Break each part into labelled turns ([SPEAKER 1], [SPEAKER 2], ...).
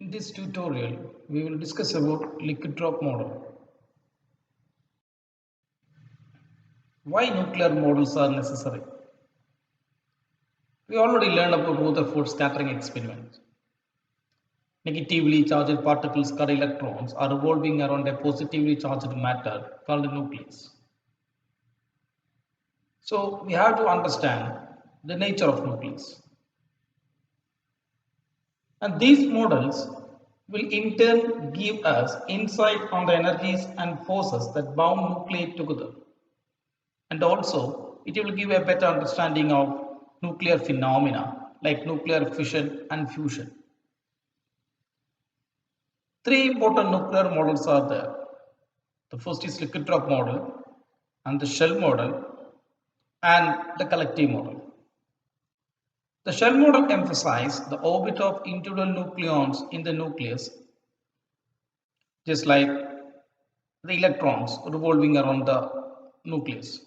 [SPEAKER 1] In this tutorial, we will discuss about liquid drop model. Why nuclear models are necessary? We already learned about Rutherford scattering experiment. Negatively charged particles called electrons are revolving around a positively charged matter called the nucleus. So we have to understand the nature of nucleus. And these models will in turn give us insight on the energies and forces that bound nuclei together. And also, it will give a better understanding of nuclear phenomena like nuclear fission and fusion. Three important nuclear models are there. The first is liquid drop model, and the shell model, and the collective model. The shell model emphasizes the orbit of individual nucleons in the nucleus, just like the electrons revolving around the nucleus.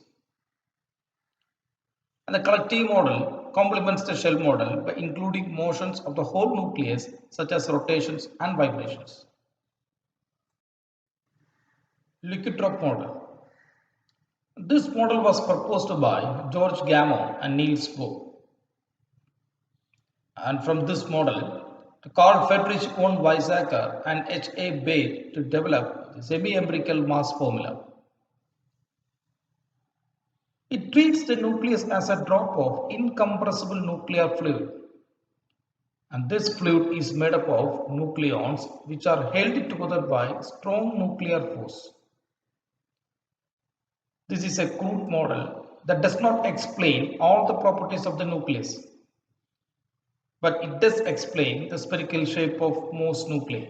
[SPEAKER 1] And the collective model complements the shell model by including motions of the whole nucleus such as rotations and vibrations. Liquid drop model. This model was proposed by George Gamow and Niels Bohr. And from this model, Carl Friedrich von Weizsäcker and H. A. Baire to develop the semi-empirical mass formula. It treats the nucleus as a drop of incompressible nuclear fluid. And this fluid is made up of nucleons which are held together by strong nuclear force. This is a crude model that does not explain all the properties of the nucleus, but it does explain the spherical shape of most nuclei.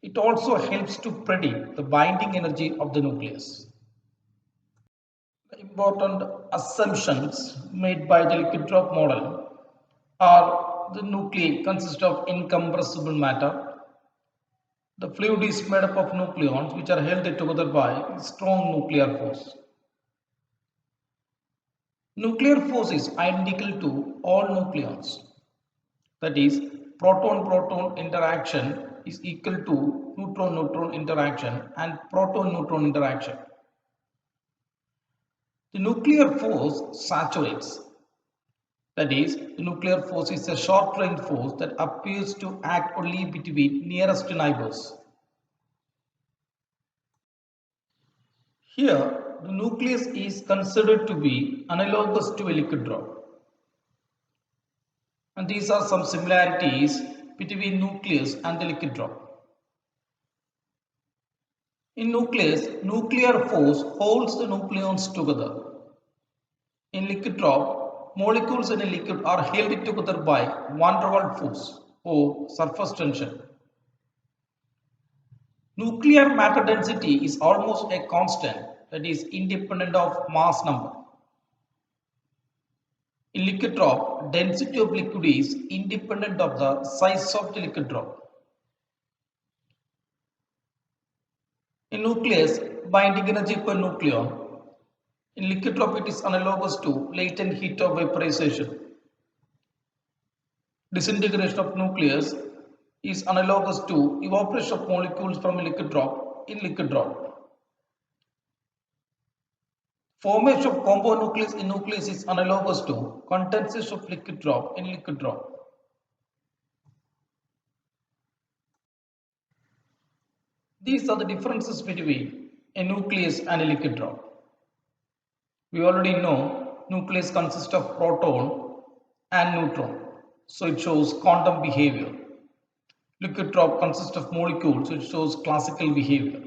[SPEAKER 1] It also helps to predict the binding energy of the nucleus. The important assumptions made by the liquid drop model are the nuclei consist of incompressible matter. The fluid is made up of nucleons which are held together by strong nuclear force. Nuclear force is identical to all nucleons. That is, proton-proton interaction is equal to neutron-neutron interaction and proton-neutron interaction. The nuclear force saturates. That is, the nuclear force is a short-range force that appears to act only between nearest neighbors. Here, the nucleus is considered to be analogous to a liquid drop. And these are some similarities between nucleus and the liquid drop. In nucleus, nuclear force holds the nucleons together. In liquid drop, molecules in a liquid are held together by van der Waals force or surface tension. Nuclear matter density is almost a constant, that is independent of mass number. In liquid drop, density of liquid is independent of the size of the liquid drop. In nucleus, binding energy per nucleon. In liquid drop, it is analogous to latent heat of vaporization. Disintegration of nucleus is analogous to evaporation of molecules from a liquid drop in liquid drop. Formation of compound nucleus in nucleus is analogous to condensation of liquid drop in liquid drop. These are the differences between a nucleus and a liquid drop. We already know nucleus consists of proton and neutron, so it shows quantum behavior. Liquid drop consists of molecules, so it shows classical behavior.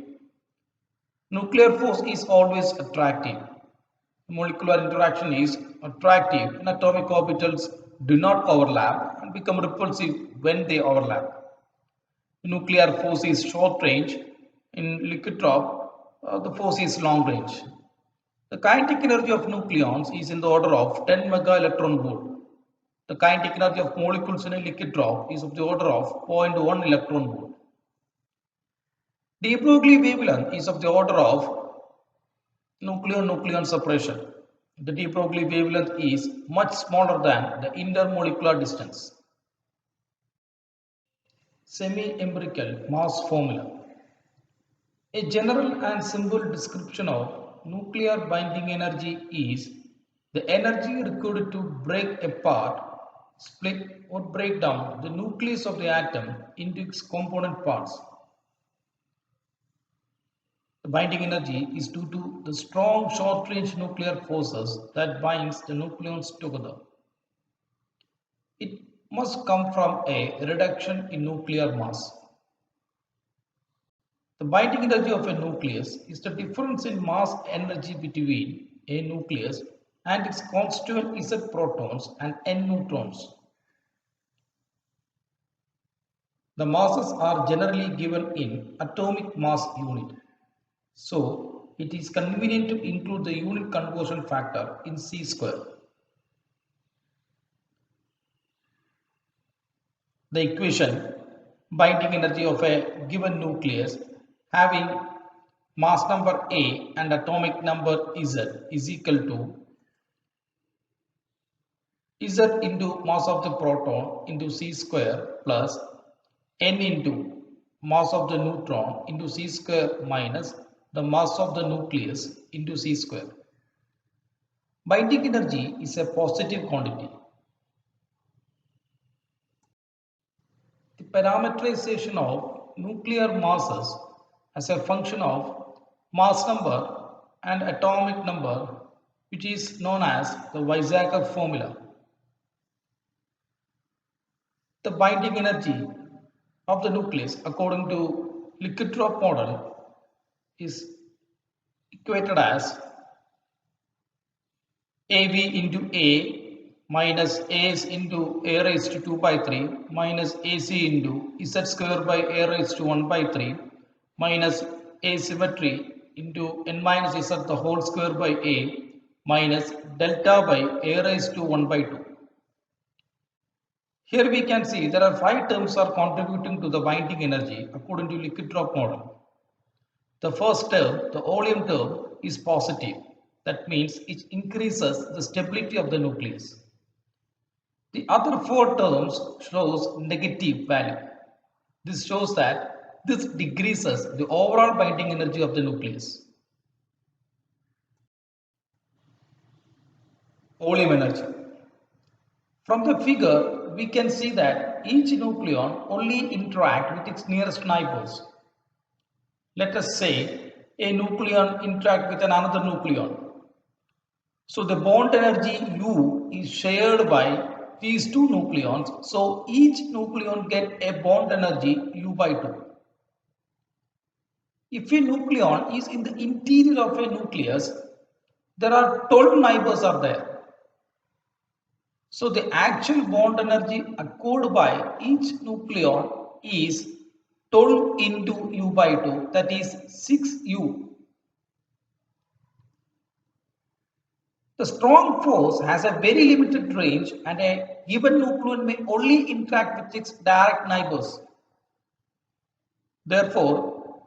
[SPEAKER 1] Nuclear force is always attractive. Molecular interaction is attractive and atomic orbitals do not overlap and become repulsive when they overlap. Nuclear force is short range. In liquid drop, the force is long range. The kinetic energy of nucleons is in the order of 10 mega electron volt. The kinetic energy of molecules in a liquid drop is of the order of 0.1 electron volt. De Broglie wavelength is of the order of nucleon-nucleon separation. The de Broglie wavelength is much smaller than the intermolecular distance. semi-empirical mass formula. A general and simple description of nuclear binding energy is the energy required to break apart, split or break down the nucleus of the atom into its component parts. The binding energy is due to the strong short-range nuclear forces that binds the nucleons together. It must come from a reduction in nuclear mass. The binding energy of a nucleus is the difference in mass energy between a nucleus and its constituent Z protons and N neutrons. The masses are generally given in atomic mass unit. So, it is convenient to include the unit conversion factor in C square. The equation binding energy of a given nucleus having mass number A and atomic number Z is equal to Z into mass of the proton into C square plus N into mass of the neutron into C square minus the mass of the nucleus into C square. Binding energy is a positive quantity. The parameterization of nuclear masses as a function of mass number and atomic number, which is known as the Weizsäcker formula. The binding energy of the nucleus according to liquid drop model is equated as AV into A minus AS into A raised to 2 by 3 minus AC into Z square by A raised to 1 by 3 minus asymmetry into N minus Z the whole square by A minus delta by A raised to 1 by 2. Here we can see there are 5 terms are contributing to the binding energy according to liquid drop model. The first term, the oleum term, is positive. That means it increases the stability of the nucleus. The other 4 terms shows negative value. This shows that this decreases the overall binding energy of the nucleus. Oleum energy. From the figure, we can see that each nucleon only interact with its nearest neighbors. Let us say a nucleon interact with another nucleon. So the bond energy U is shared by these two nucleons. So each nucleon get a bond energy U by 2. If a nucleon is in the interior of a nucleus, there are 12 neighbors are there. So the actual bond energy acquired by each nucleon is 12 into U by 2, that is 6U. The strong force has a very limited range and a given nucleon may only interact with its direct neighbors. Therefore,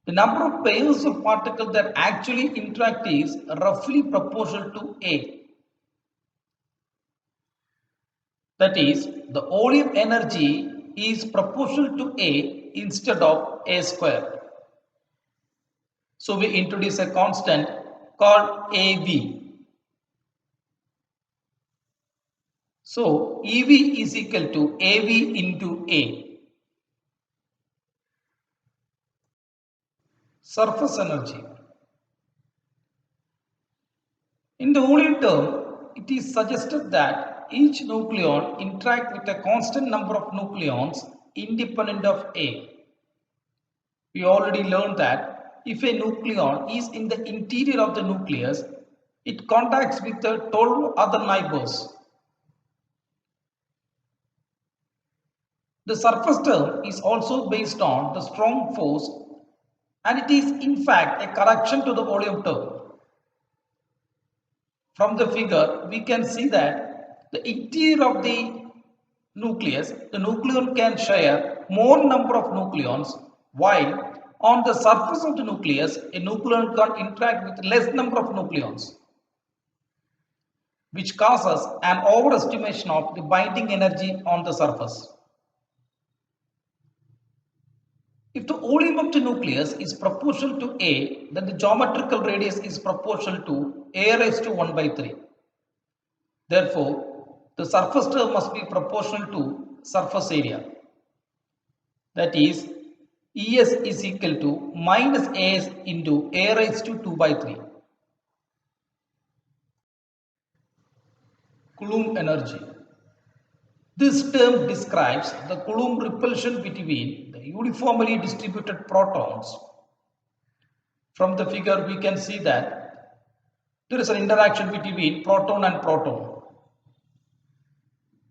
[SPEAKER 1] the number of pairs of particles that actually interact is roughly proportional to A. That is, the oleum energy is proportional to A instead of A square. So we introduce a constant called AV. So EV is equal to AV into A. Surface energy. In the oleum term, it is suggested that each nucleon interact with a constant number of nucleons independent of A. We already learned that if a nucleon is in the interior of the nucleus, it contacts with the 12 other neighbors. The surface term is also based on the strong force and it is in fact a correction to the volume term. From the figure, we can see that the interior of the nucleus, the nucleon can share more number of nucleons, while on the surface of the nucleus, a nucleon can interact with less number of nucleons, which causes an overestimation of the binding energy on the surface. If the volume of the nucleus is proportional to A, then the geometrical radius is proportional to A raised to 1 by 3. Therefore, the surface term must be proportional to surface area. That is, ES is equal to minus AS into A raised to 2 by 3. Coulomb energy. This term describes the Coulomb repulsion between the uniformly distributed protons. From the figure, we can see that there is an interaction between proton and proton,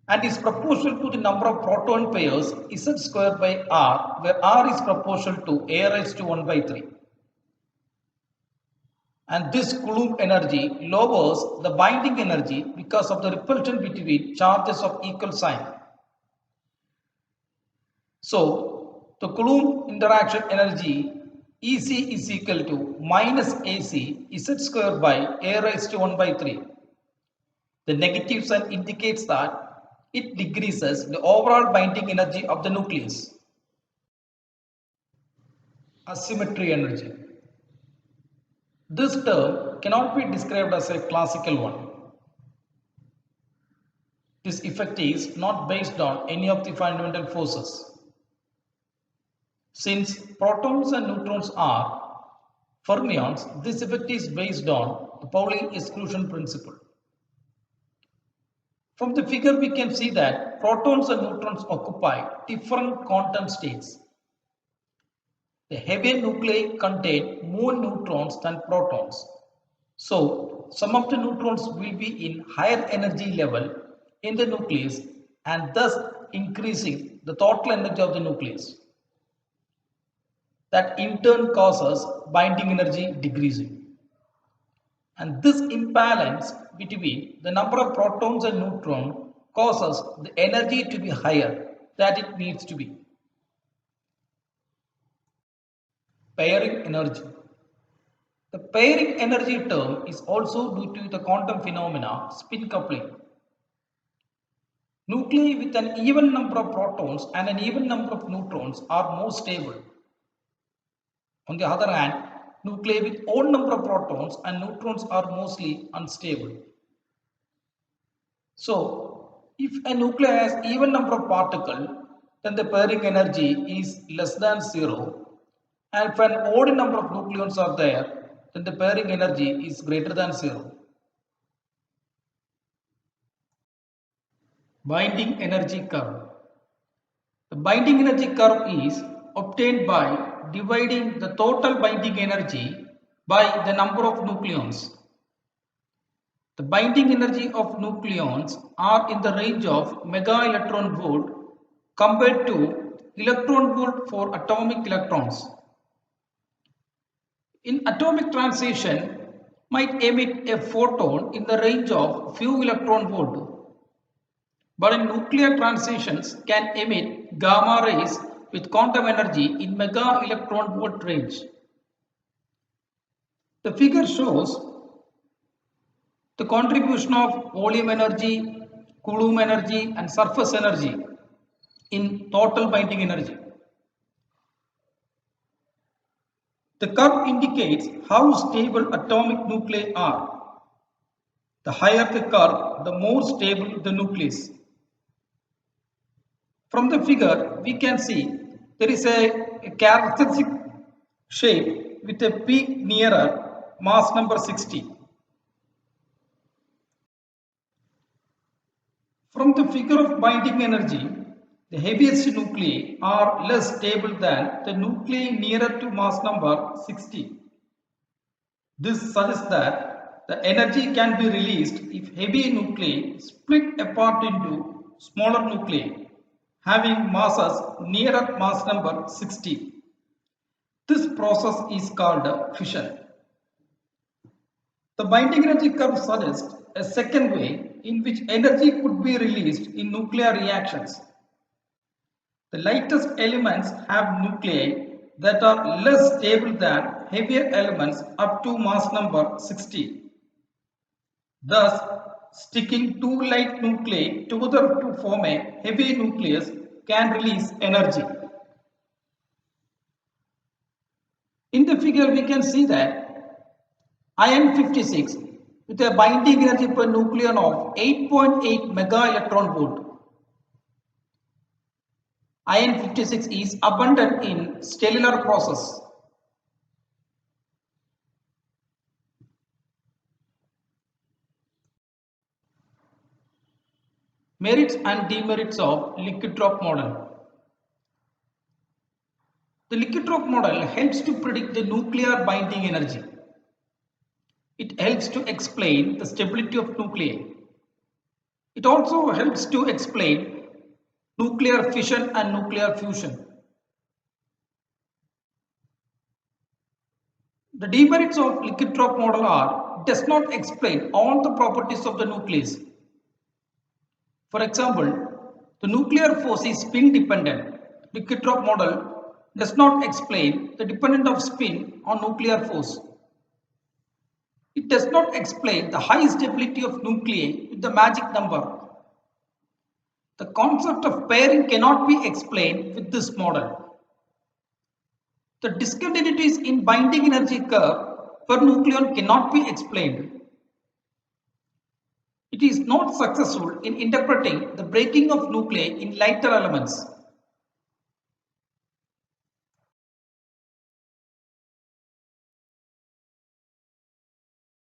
[SPEAKER 1] and is proportional to the number of proton pairs Z squared by R, where R is proportional to A raised to 1 by 3. And this Coulomb energy lowers the binding energy because of the repulsion between charges of equal sign. So, the Coulomb interaction energy EC is equal to minus AC Z squared by A raised to 1 by 3. The negative sign indicates that it decreases the overall binding energy of the nucleus. Asymmetry energy. This term cannot be described as a classical one. This effect is not based on any of the fundamental forces. Since protons and neutrons are fermions, this effect is based on the Pauli exclusion principle. From the figure, we can see that protons and neutrons occupy different quantum states. The heavier nuclei contain more neutrons than protons. So, some of the neutrons will be in higher energy level in the nucleus and thus increasing the total energy of the nucleus. That in turn causes binding energy decreasing. And this imbalance between the number of protons and neutrons causes the energy to be higher than it needs to be. Pairing energy. The pairing energy term is also due to the quantum phenomena spin coupling. Nuclei with an even number of protons and an even number of neutrons are more stable. On the other hand, nuclei with odd number of protons and neutrons are mostly unstable. So, if a nuclei has even number of particles, then the pairing energy is less than 0. And if an odd number of nucleons are there, then the pairing energy is greater than 0. Binding energy curve. The binding energy curve is obtained by dividing the total binding energy by the number of nucleons. The binding energy of nucleons are in the range of mega electron volt compared to electron volt for atomic electrons. In atomic transition might emit a photon in the range of few electron volt, but in nuclear transitions can emit gamma rays with quantum energy in mega electron volt range. The figure shows the contribution of volume energy, Coulomb energy and surface energy in total binding energy. The curve indicates how stable atomic nuclei are. The higher the curve, the more stable the nucleus. From the figure, we can see there is a characteristic shape with a peak nearer mass number 60. From the figure of binding energy, the heaviest nuclei are less stable than the nuclei nearer to mass number 60. This suggests that the energy can be released if heavy nuclei split apart into smaller nuclei having masses nearer mass number 60. This process is called fission. The binding energy curve suggests a second way in which energy could be released in nuclear reactions. The lightest elements have nuclei that are less stable than heavier elements up to mass number 60. Thus, sticking two light nuclei together to form a heavy nucleus can release energy. In the figure, we can see that iron 56 with a binding energy per nucleon of 8.8 mega electron volt. Iron 56 is abundant in stellar process. Merits and demerits of liquid drop model. The liquid drop model helps to predict the nuclear binding energy. It helps to explain the stability of nuclei. It also helps to explain nuclear fission and nuclear fusion. The demerits of liquid drop model are: it does not explain all the properties of the nucleus. For example, the nuclear force is spin dependent. Liquid drop model does not explain the dependence of spin on nuclear force. It does not explain the high stability of nuclei with the magic number. The concept of pairing cannot be explained with this model. The discontinuities in binding energy curve per nucleon cannot be explained. It is not successful in interpreting the breaking of nuclei in lighter elements.